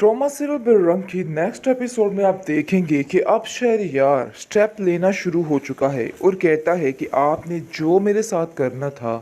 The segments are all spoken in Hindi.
ट्रॉमा सीरियल बेरंग की नेक्स्ट एपिसोड में आप देखेंगे कि अब शहरयार स्टेप लेना शुरू हो चुका है और कहता है कि आपने जो मेरे साथ करना था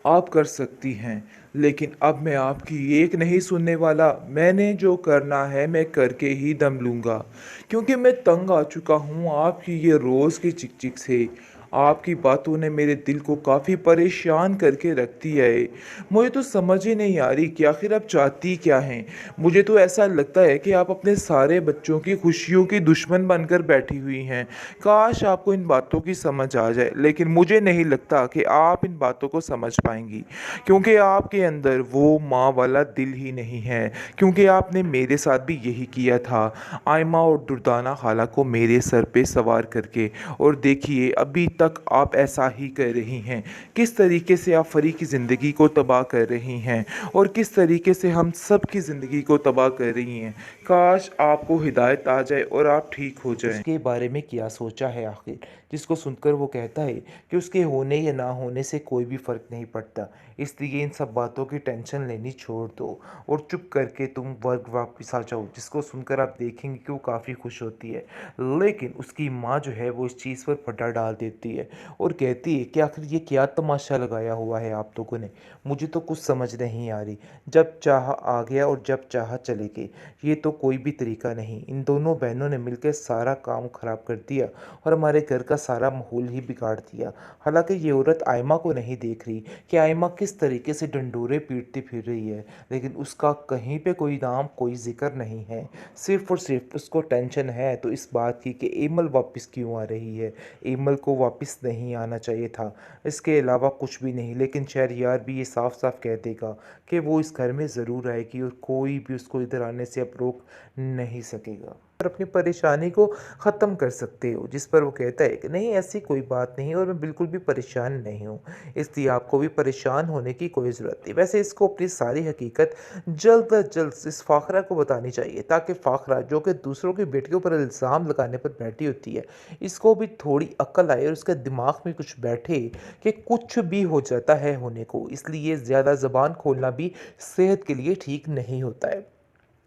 आप कर सकती हैं, लेकिन अब मैं आपकी एक नहीं सुनने वाला। मैंने जो करना है मैं करके ही दम लूँगा, क्योंकि मैं तंग आ चुका हूँ आपकी ये रोज़ की चिक चिक से। आपकी बातों ने मेरे दिल को काफ़ी परेशान करके रख दिया है। मुझे तो समझ ही नहीं आ रही कि आखिर आप चाहती क्या हैं। मुझे तो ऐसा लगता है कि आप अपने सारे बच्चों की खुशियों की दुश्मन बनकर बैठी हुई हैं। काश आपको इन बातों की समझ आ जाए, लेकिन मुझे नहीं लगता कि आप इन बातों को समझ पाएंगी, क्योंकि आपके अंदर वो माँ वाला दिल ही नहीं है। क्योंकि आपने मेरे साथ भी यही किया था, आयमा और दुर्दाना खाला को मेरे सर पे सवार करके। और देखिए अभी तक आप ऐसा ही कर रही हैं। किस तरीके से आप फरी की ज़िंदगी को तबाह कर रही हैं और किस तरीके से हम सब की ज़िंदगी को तबाह कर रही हैं। काश आपको हिदायत आ जाए और आप ठीक हो जाएं। उसके बारे में क्या सोचा है आखिर, जिसको सुनकर वो कहता है कि उसके होने या ना होने से कोई भी फ़र्क नहीं पड़ता, इसलिए इन सब बातों की टेंशन लेनी छोड़ दो और चुप करके तुम वर्ग वापस आ जाओ। जिसको सुनकर आप देखेंगे कि वो काफ़ी खुश होती है, लेकिन उसकी माँ जो है वो इस चीज़ पर फटा डाल देती है और कहती है कि आखिर ये क्या तमाशा लगाया हुआ है आप लोगों ने, मुझे तो कुछ समझ नहीं आ रही। जब चाह आ गया और जब चाह चले गए, ये तो कोई भी तरीका नहीं। इन दोनों बहनों ने मिलकर सारा काम खराब कर दिया और हमारे घर का सारा माहौल ही बिगाड़ दिया। हालांकि ये औरत आयमा को नहीं देख रही कि आयमा किस तरीके से डंडोरे पीटती फिर रही है, लेकिन उसका कहीं पे कोई नाम कोई जिक्र नहीं है। सिर्फ और सिर्फ उसको टेंशन है तो इस बात की कि एमल वापस क्यों आ रही है। एमल को वापस नहीं आना चाहिए था, इसके अलावा कुछ भी नहीं। लेकिन शहरयार भी ये साफ साफ कह देगा कि वो इस घर में ज़रूर आएगी और कोई भी उसको इधर आने से अब रोक नहीं सकेगा और अपनी परेशानी को ख़त्म कर सकते हो। जिस पर वो कहता है कि नहीं, ऐसी कोई बात नहीं और मैं बिल्कुल भी परेशान नहीं हूँ, इसलिए आपको भी परेशान होने की कोई ज़रूरत नहीं। वैसे इसको अपनी सारी हकीकत जल्द अज जल्द इस फ़ाखरा को बतानी चाहिए, ताकि फ़ाखरा जो कि दूसरों की बेटियों पर इल्ज़ाम लगाने पर बैठी होती है, इसको भी थोड़ी अक्ल आए और उसके दिमाग में कुछ बैठे कि कुछ भी हो जाता है होने को, इसलिए ज़्यादा ज़बान खोलना भी सेहत के लिए ठीक नहीं होता है।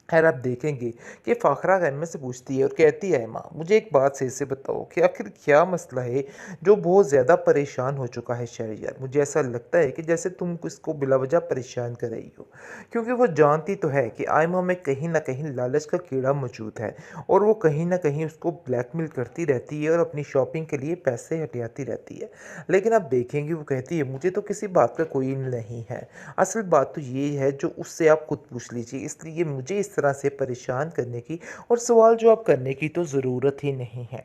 खैर आप देखेंगे कि फ़ाखरा गहनमे से पूछती है और कहती है, माँ मुझे एक बात सही से बताओ कि आखिर क्या मसला है जो बहुत ज़्यादा परेशान हो चुका है शहरयार। मुझे ऐसा लगता है कि जैसे तुम इसको बिलावजह परेशान कर रही हो, क्योंकि वो जानती तो है कि आयमा में कहीं ना कहीं लालच का कीड़ा मौजूद है और वो कहीं ना कहीं उसको ब्लैकमेल करती रहती है और अपनी शॉपिंग के लिए पैसे हटियाती रहती है। लेकिन आप देखेंगे वो कहती है, मुझे तो किसी बात का कोई नहीं है, असल बात तो ये है जो उससे आप खुद पूछ लीजिए, इसलिए मुझे इस तरह से परेशान करने की और सवाल जवाब करने की तो ज़रूरत ही नहीं है।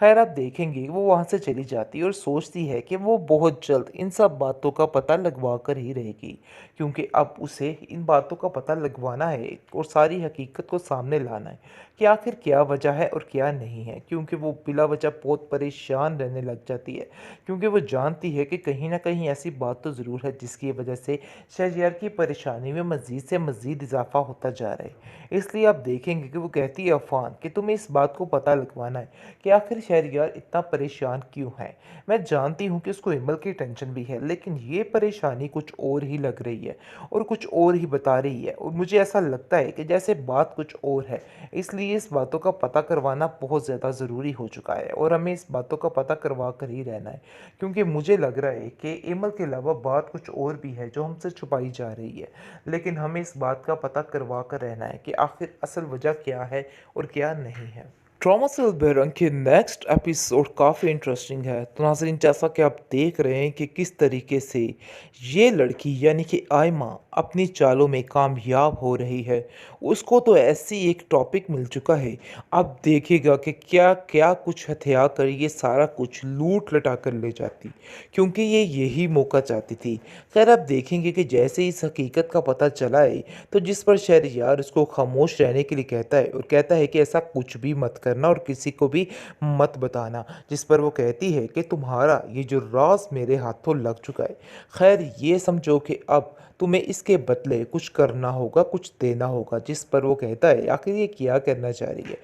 खैर आप देखेंगे वो वहाँ से चली जाती है और सोचती है कि वो बहुत जल्द इन सब बातों का पता लगवा कर ही रहेगी, क्योंकि अब उसे इन बातों का पता लगवाना है और सारी हकीकत को सामने लाना है कि आखिर क्या वजह है और क्या नहीं है। क्योंकि वो बिला वजह बहुत परेशान रहने लग जाती है, क्योंकि वो जानती है कि कहीं ना कहीं ऐसी बात तो ज़रूर है जिसकी वजह से शहरयार की परेशानी में मज़ीद से मज़ीद इजाफा होता जा रहा है। इसलिए आप देखेंगे कि वो कहती है अफ़ान कि तुम्हें इस बात को पता लगवाना है कि आखिर शहरयार इतना परेशान क्यों है। मैं जानती हूँ कि उसको इमल की टेंशन भी है, लेकिन ये परेशानी कुछ और ही लग रही है और कुछ और ही बता रही है और मुझे ऐसा लगता है कि जैसे बात कुछ और है। इसलिए इस बातों का पता करवाना बहुत ज़्यादा ज़रूरी हो चुका है और हमें इस बातों का पता करवा कर ही रहना है, क्योंकि मुझे लग रहा है कि एमल के अलावा बात कुछ और भी है जो हमसे छुपाई जा रही है। लेकिन हमें इस बात का पता करवा कर रहना है कि आखिर असल वजह क्या है और क्या नहीं है। ट्रॉमा सीरियल बेरंग के नेक्स्ट एपिसोड काफ़ी इंटरेस्टिंग है। तो नाज़रीन, जैसा कि आप देख रहे हैं कि किस तरीके से ये लड़की यानी कि आयमा अपनी चालों में कामयाब हो रही है। उसको तो ऐसी एक टॉपिक मिल चुका है, अब देखिएगा कि क्या क्या कुछ हथिया कर ये सारा कुछ लूट लटा कर ले जाती, क्योंकि ये यही मौका चाहती थी। खैर आप देखेंगे कि जैसे ही इस हकीकत का पता चला है, तो जिस पर शहरयार उसको खामोश रहने के लिए कहता है और कहता है कि ऐसा कुछ भी मत करना और किसी को भी मत बताना। जिस पर वो कहती है कि तुम्हारा ये जो राज मेरे हाथों लग चुका है, खैर ये समझो कि अब तुम्हें इसके बदले कुछ करना होगा, कुछ देना होगा। जिस पर वो कहता है आखिर ये क्या करना चाह रही है,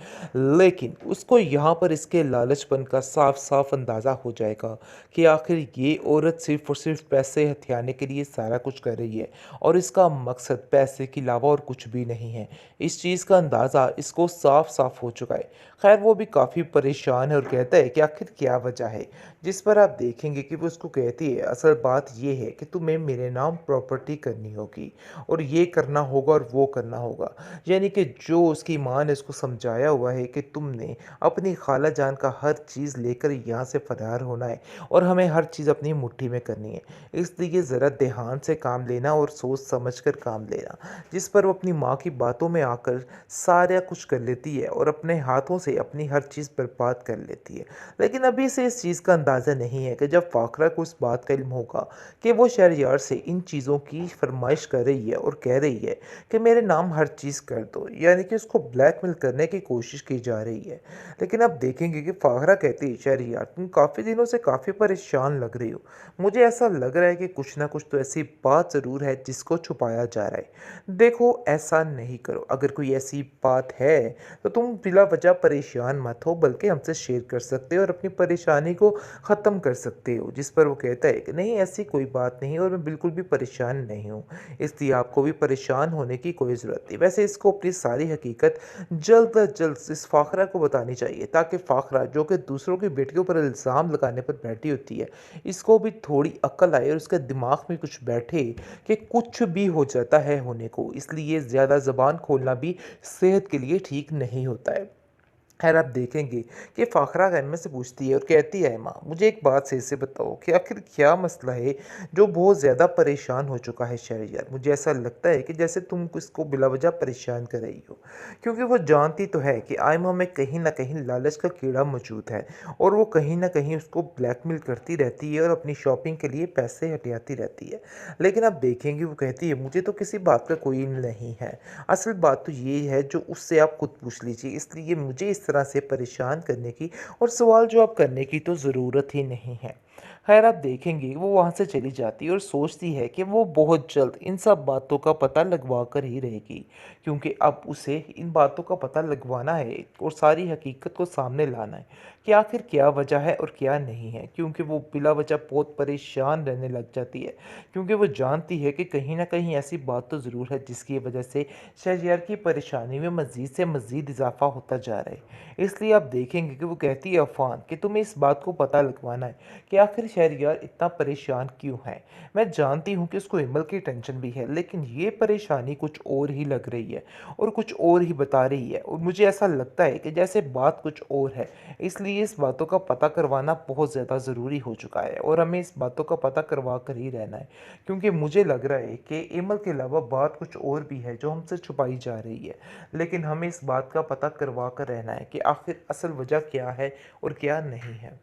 लेकिन उसको यहाँ पर इसके लालचपन का साफ साफ अंदाज़ा हो जाएगा कि आखिर ये औरत सिर्फ और सिर्फ पैसे हथियाने के लिए सारा कुछ कर रही है और इसका मकसद पैसे के अलावा और कुछ भी नहीं है। इस चीज़ का अंदाज़ा इसको साफ साफ हो चुका है। खैर वो भी काफ़ी परेशान है और कहता है कि आखिर क्या वजह है, जिस पर आप देखेंगे कि वो उसको कहती है असल बात ये है कि तुम्हें मेरे नाम प्रॉपर्टी करनी होगी और ये करना होगा और वो करना होगा। यानी कि जो उसकी माँ ने उसको समझाया हुआ है कि तुमने अपनी खाला जान का हर चीज़ लेकर यहाँ से फरार होना है और हमें हर चीज़ अपनी मुट्ठी में करनी है। इसलिए ज़रा ध्यान से काम लेना और सोच समझ कर काम लेना। जिस पर वो अपनी माँ की बातों में आकर सारा कुछ कर लेती है और अपने हाथों से अपनी हर चीज़ बर्बाद कर लेती है। लेकिन अभी से इस चीज़ का अंदाज़ा नहीं है कि जब फ़ाखरा को इस बात का इल्म होगा कि वो शहरयार से इन चीज़ों की फरमाइश कर रही है और कह रही है कि मेरे नाम हर चीज़ कर दो, यानी कि उसको ब्लैकमेल करने की कोशिश की जा रही है। लेकिन आप देखेंगे कि फ़ाखरा कहती है शहरयार तुम काफ़ी दिनों से काफ़ी परेशान लग रही हो। मुझे ऐसा लग रहा है कि कुछ ना कुछ तो ऐसी बात ज़रूर है जिसको छुपाया जा रहा है। देखो ऐसा नहीं करो, अगर कोई ऐसी बात है तो तुम बिला वजह परेशान मत हो, बल्कि हमसे शेयर कर सकते हो और अपनी परेशानी को ख़त्म कर सकते हो। जिस पर वो कहता है कि नहीं ऐसी कोई बात नहीं और मैं बिल्कुल भी परेशान नहीं हूँ, इसलिए आपको भी परेशान होने की कोई ज़रूरत नहीं। वैसे इसको अपनी सारी हकीकत जल्द अज जल्द इस फ़ाखरा को बतानी चाहिए ताकि फ़ाखरा जो कि दूसरों की बेटियों पर इल्ज़ाम लगाने पर बैठी होती है, इसको भी थोड़ी अक्ल आए और उसके दिमाग में कुछ बैठे कि कुछ भी हो जाता है होने को, इसलिए ज़्यादा ज़बान खोलना भी सेहत के लिए ठीक नहीं होता है। खैर आप देखेंगे कि फ़ाखरा गन से पूछती है और कहती है माँ मुझे एक बात सही से बताओ कि आखिर क्या मसला है जो बहुत ज़्यादा परेशान हो चुका है शहरयार। मुझे ऐसा लगता है कि जैसे तुम इसको बिलावजह परेशान कर रही हो, क्योंकि वो जानती तो है कि आयमा में कहीं ना कहीं लालच का कीड़ा मौजूद है और वो कहीं ना कहीं उसको ब्लैकमेल करती रहती है और अपनी शॉपिंग के लिए पैसे हटियाती रहती है। लेकिन आप देखेंगे वो कहती है मुझे तो किसी बात का कोई नहीं है, असल बात तो ये है जो उससे आप खुद पूछ लीजिए, इसलिए मुझे इस तरह से परेशान करने की और सवाल जवाब करने की तो ज़रूरत ही नहीं है। खैर आप देखेंगे वो वहाँ से चली जाती है और सोचती है कि वो बहुत जल्द इन सब बातों का पता लगवा कर ही रहेगी, क्योंकि अब उसे इन बातों का पता लगवाना है और सारी हकीकत को सामने लाना है कि आखिर क्या वजह है और क्या नहीं है। क्योंकि वो बिला वजह बहुत परेशान रहने लग जाती है, क्योंकि वो जानती है कि कहीं ना कहीं ऐसी बात तो ज़रूर है जिसकी वजह से शहरयार की परेशानी में मज़ीद से मज़ीद इजाफा होता जा रहा है। इसलिए आप देखेंगे कि वो कहती है अफ़ान कि तुम्हें इस बात को पता लगवाना है कि आखिर शहरयार इतना परेशान क्यों है। मैं जानती हूँ कि उसको हिमल की टेंशन भी है, लेकिन ये परेशानी कुछ और ही लग रही है और कुछ और ही बता रही है और मुझे ऐसा लगता है कि जैसे बात कुछ और है। इसलिए इस बातों का पता करवाना बहुत ज़्यादा ज़रूरी हो चुका है और हमें इस बातों का पता करवा कर ही रहना है, क्योंकि मुझे लग रहा है कि इमल के अलावा बात कुछ और भी है जो हमसे छुपाई जा रही है। लेकिन हमें इस बात का पता करवा कर रहना है कि आखिर असल वजह क्या है और क्या नहीं है।